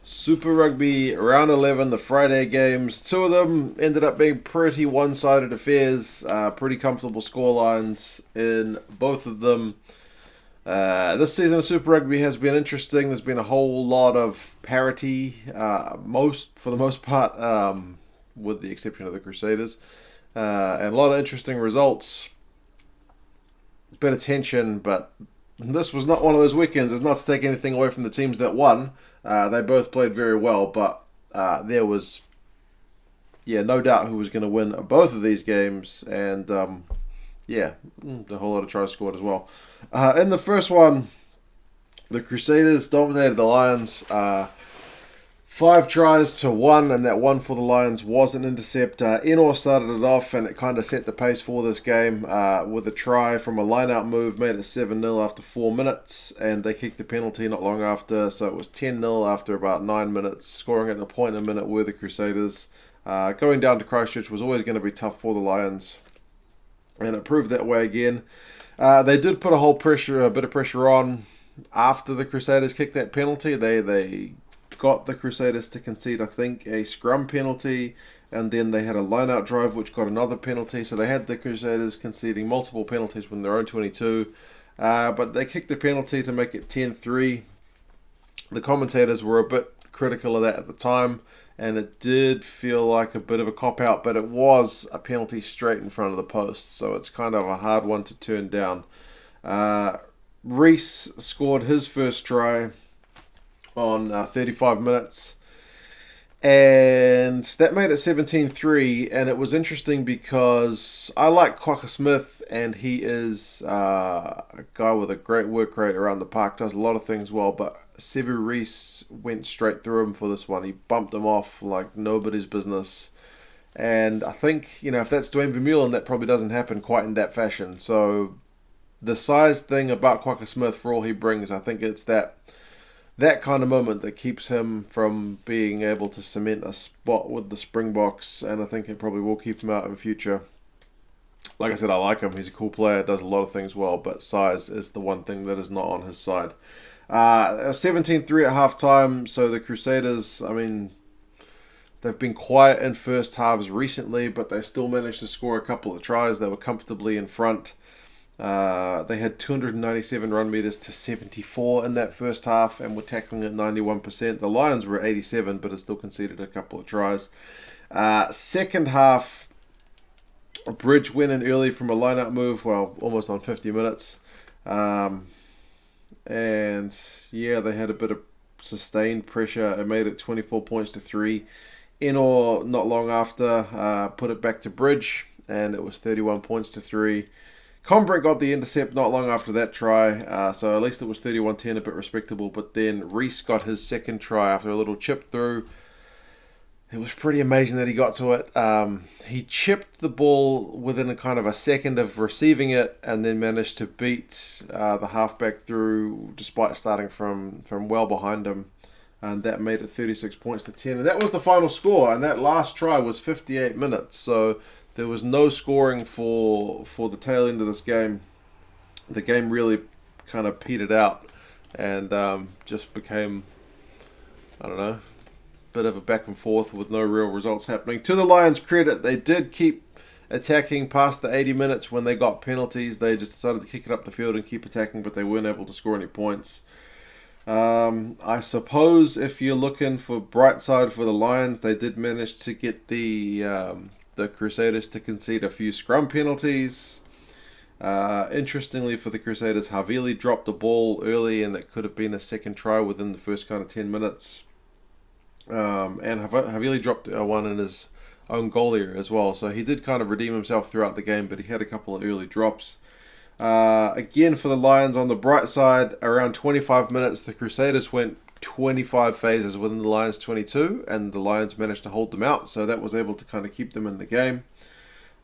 Super Rugby round 11, the Friday games. Two of them ended up being pretty one-sided affairs, pretty comfortable scorelines in both of them. This season of Super Rugby has been interesting. There's been a whole lot of parity, for the most part, with the exception of the Crusaders, and a lot of interesting results. Bit of tension, but this was not one of those weekends. It's not to take anything away from the teams that won. They both played very well, but there was, no doubt who was going to win both of these games, and a whole lot of tries scored as well. In the first one, the Crusaders dominated the Lions. 5 tries to 1, and that one for the Lions was an intercept. Enor started it off, and it kind of set the pace for this game with a try from a line-out move, made it 7-0 after 4 minutes, and they kicked the penalty not long after, so it was 10-0 after about 9 minutes. Scoring at the point a minute were the Crusaders. Going down to Christchurch was always going to be tough for the Lions, and it proved that way again. They did put a bit of pressure on after the Crusaders kicked that penalty. They got the Crusaders to concede, I think, a scrum penalty, and then they had a line-out drive which got another penalty. So they had the Crusaders conceding multiple penalties within their own 22, but they kicked the penalty to make it 10-3. The commentators were a bit critical of that at the time, and it did feel like a bit of a cop-out, but it was a penalty straight in front of the post, so it's kind of a hard one to turn down. Reese scored his first try on 35 minutes, and that made it 17-3. And it was interesting because I like Quokka Smith, and he is a guy with a great work rate around the park, does a lot of things well, but Sevu Reese went straight through him for this one. He bumped him off like nobody's business, and I think, if that's Dwayne Vermeulen, that probably doesn't happen quite in that fashion. So the size thing about Quokka Smith, for all he brings, I think it's that kind of moment that keeps him from being able to cement a spot with the Springboks, and I think it probably will keep him out in future. Like I said, I like him. He's a cool player, does a lot of things well, but size is the one thing that is not on his side. 17-3 at halftime, so the Crusaders, they've been quiet in first halves recently, but they still managed to score a couple of tries. They were comfortably in front. They had 297 run meters to 74 in that first half and were tackling at 91%. The Lions were at 87, but it still conceded a couple of tries. Second half, Bridge went in early from a line-out move, almost on 50 minutes. They had a bit of sustained pressure. It made it 24 points to 3. Enor, not long after, put it back to Bridge, and it was 31 points to 3. Combrink got the intercept not long after that try, so at least it was 31-10, a bit respectable. But then Reese got his second try after a little chip through. It was pretty amazing that he got to it. He chipped the ball within a kind of a second of receiving it, and then managed to beat the halfback through despite starting from well behind him. And that made it 36 points to 10. And that was the final score, and that last try was 58 minutes. So there was no scoring for the tail end of this game. The game really kind of petered out and just became, a bit of a back and forth with no real results happening. To the Lions' credit, they did keep attacking past the 80 minutes when they got penalties. They just decided to kick it up the field and keep attacking, but they weren't able to score any points. I suppose if you're looking for bright side for the Lions, they did manage to get the Crusaders to concede a few scrum penalties. Interestingly for the Crusaders, Havili dropped the ball early, and it could have been a second try within the first kind of 10 minutes. And Havili dropped one in his own goal area as well, so he did kind of redeem himself throughout the game, but he had a couple of early drops. Again, for the Lions, on the bright side, around 25 minutes, the Crusaders went 25 phases within the Lions 22, and the Lions managed to hold them out, so that was able to kind of keep them in the game.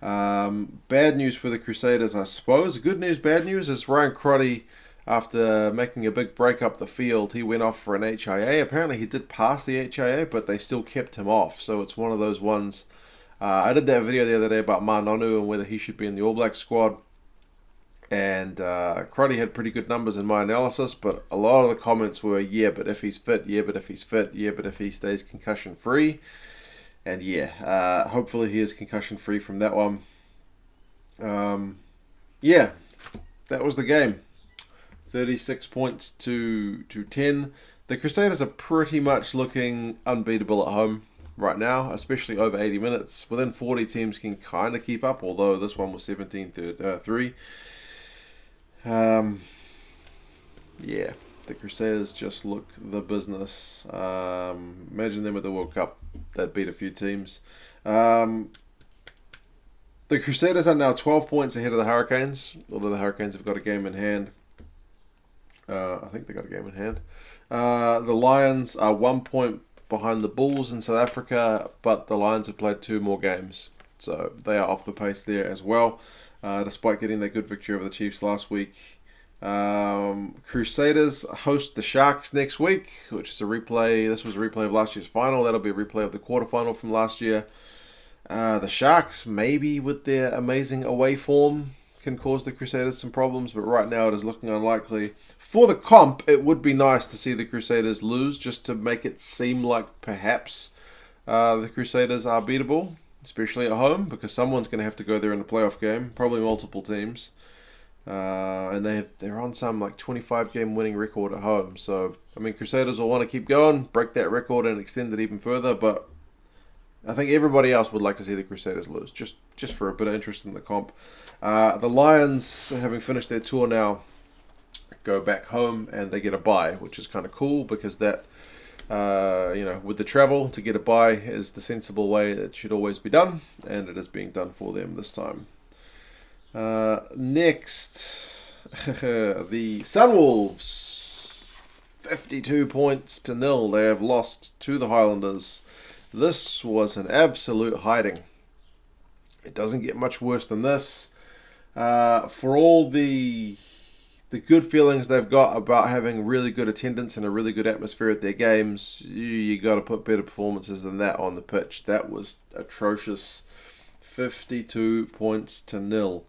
Bad news for the Crusaders, I suppose. Good news, bad news is Ryan Crotty, after making a big break up the field, he went off for an HIA. Apparently he did pass the HIA, but they still kept him off, so it's one of those ones. I did that video the other day about Manonu and whether he should be in the All Black squad. And Crotty had pretty good numbers in my analysis, but a lot of the comments were, yeah, but if he's fit, yeah, but if he's fit, yeah, but if he stays concussion free. And yeah, hopefully he is concussion free from that one. Yeah, that was the game. 36 points to 10. The Crusaders are pretty much looking unbeatable at home right now, especially over 80 minutes. Within 40 teams can kind of keep up, although this one was 17-3. Yeah, the Crusaders just look the business. Imagine them at the World Cup. They'd beat a few teams. The Crusaders are now 12 points ahead of the Hurricanes, although the Hurricanes have got a game in hand. I think they got a game in hand. The Lions are 1 point behind the Bulls in South Africa, but the Lions have played 2 more games, so they are off the pace there as well, despite getting their good victory over the Chiefs last week. Crusaders host the Sharks next week, which is a replay. This was a replay of last year's final. That'll be a replay of the quarterfinal from last year. The Sharks, maybe with their amazing away form, can cause the Crusaders some problems, but right now it is looking unlikely. For the comp, it would be nice to see the Crusaders lose, just to make it seem like perhaps the Crusaders are beatable, especially at home, because someone's going to have to go there in a playoff game, probably multiple teams. And they're on some like 25 game winning record at home. So, I mean, Crusaders will want to keep going, break that record and extend it even further, but I think everybody else would like to see the Crusaders lose, just for a bit of interest in the comp. The Lions, having finished their tour now, go back home and they get a bye, which is kind of cool because that, with the travel, to get a bye is the sensible way it should always be done, and it is being done for them this time. Next, the Sunwolves, 52 points to 0. They have lost to the Highlanders. This was an absolute hiding. It doesn't get much worse than this. For all the good feelings they've got about having really good attendance and a really good atmosphere at their games, you got to put better performances than that on the pitch. That was atrocious. 52 points to 0.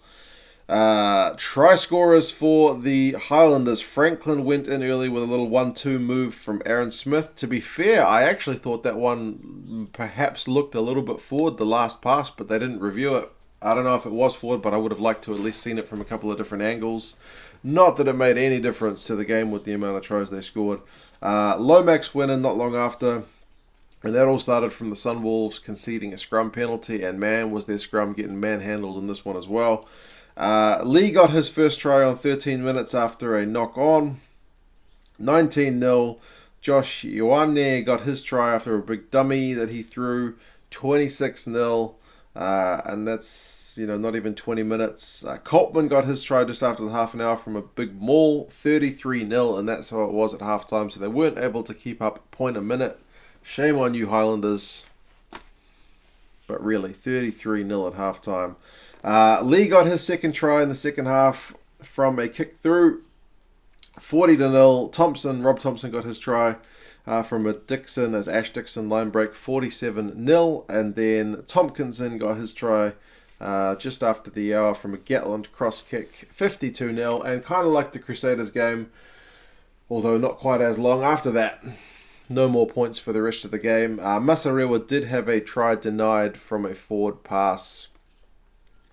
Try scorers for the Highlanders. Franklin went in early with a little 1-2 move from Aaron Smith. To be fair, I actually thought that one perhaps looked a little bit forward, the last pass, but they didn't review it. I don't know if it was forward, but I would have liked to at least seen it from a couple of different angles. Not that it made any difference to the game with the amount of tries they scored. Lomax went in not long after. And that all started from the Sunwolves conceding a scrum penalty, and man, was their scrum getting manhandled in this one as well. Lee got his first try on 13 minutes after a knock-on. 19-0. Josh Ioane got his try after a big dummy that he threw. 26-0. And that's, not even 20 minutes. Coltman got his try just after the half an hour from a big maul. 33-0, and that's how it was at halftime. So they weren't able to keep up a point a minute. Shame on you, Highlanders. But really, 33-0 at halftime. Lee got his second try in the second half from a kick through. 40-0. Rob Thompson got his try from a Dixon, as Ash Dixon line break, 47-0. And then Tompkinson got his try just after the hour from a Gatland cross kick, 52-0. And kind of like the Crusaders game, although not quite as long after that. No more points for the rest of the game. Masarewa did have a try denied from a forward pass.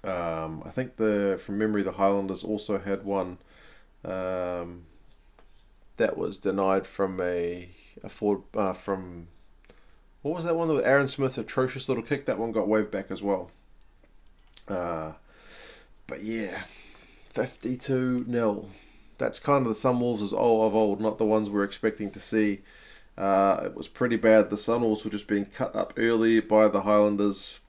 I think from memory, the Highlanders also had one that was denied from a forward from, what was that one with Aaron Smith, atrocious little kick. That one got waved back as well. But yeah, 52-0. That's kind of the Sunwolves of old, not the ones we're expecting to see. It was pretty bad. The Sunwolves were just being cut up early by the Highlanders.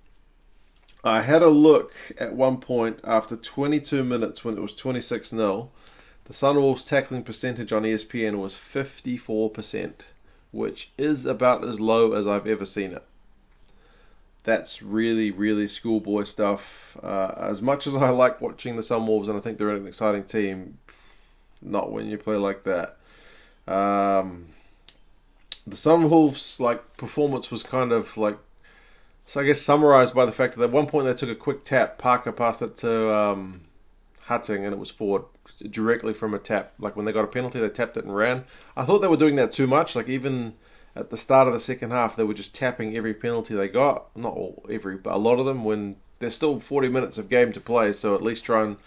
I had a look at one point after 22 minutes when it was 26-0. The Sunwolves tackling percentage on ESPN was 54%, which is about as low as I've ever seen it. That's really, really schoolboy stuff. As much as I like watching the Sunwolves and I think they're an exciting team, not when you play like that. The Sunwolves performance was kind of so I guess summarized by the fact that at one point they took a quick tap. Parker passed it to Hutting, and it was forward directly from a tap. Like when they got a penalty, they tapped it and ran. I thought they were doing that too much. Like even at the start of the second half, they were just tapping every penalty they got. Not all, every, but a lot of them when there's still 40 minutes of game to play. So at least try and,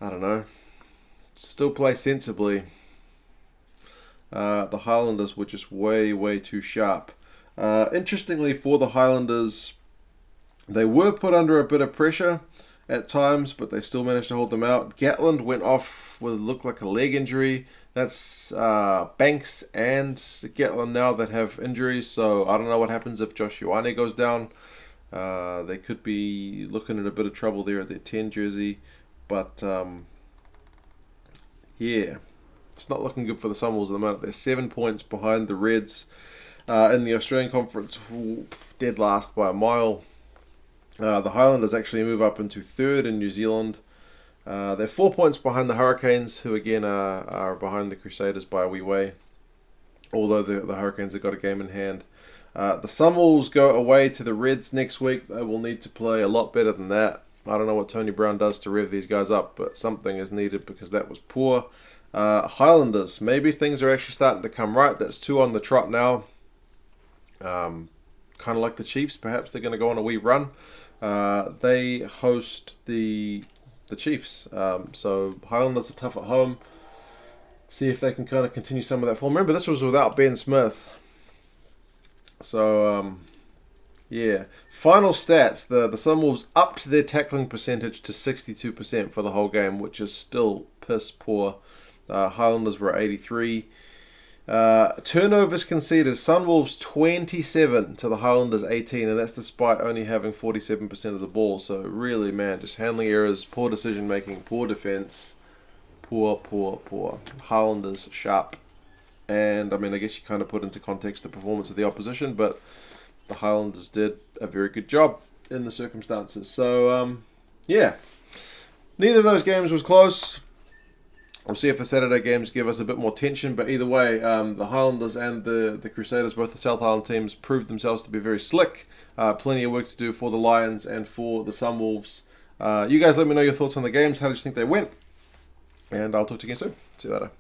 I don't know, still play sensibly. The Highlanders were just way, way too sharp. Interestingly, for the Highlanders, they were put under a bit of pressure at times, but they still managed to hold them out. Gatland went off with looked like a leg injury. That's Banks and Gatland now that have injuries, so I don't know what happens if Josh Ioane goes down. They could be looking at a bit of trouble there at their 10 jersey, but yeah, it's not looking good for the Sunwolves at the moment. They're 7 points behind the Reds in the Australian Conference, dead last by a mile. The Highlanders actually move up into third in New Zealand. They're 4 points behind the Hurricanes, who again are behind the Crusaders by a wee way, although the Hurricanes have got a game in hand. The Sunwolves go away to the Reds next week. They will need to play a lot better than that. I don't know what Tony Brown does to rev these guys up, but something is needed because that was poor. Highlanders, maybe things are actually starting to come right. That's 2 on the trot now. Kind of like the Chiefs, perhaps they're going to go on a wee run. They host the Chiefs, so Highlanders are tough at home. See if they can kind of continue some of that form. Remember, this was without Ben Smith. So, yeah. Final stats, the Sunwolves upped their tackling percentage to 62% for the whole game, which is still piss poor. Highlanders were at 83. Turnovers conceded, Sunwolves 27 to the Highlanders 18, and that's despite only having 47% of the ball. So really, man, just handling errors, poor decision making, poor defense, poor. Highlanders sharp. And I mean, I guess you kind of put into context the performance of the opposition, but the Highlanders did a very good job in the circumstances. So yeah, neither of those games was close. We'll see if the Saturday games give us a bit more tension, but either way, the Highlanders and the Crusaders, both the South Island teams, proved themselves to be very slick. Plenty of work to do for the Lions and for the Sunwolves. You guys let me know your thoughts on the games. How did you think they went? And I'll talk to you again soon. See you later.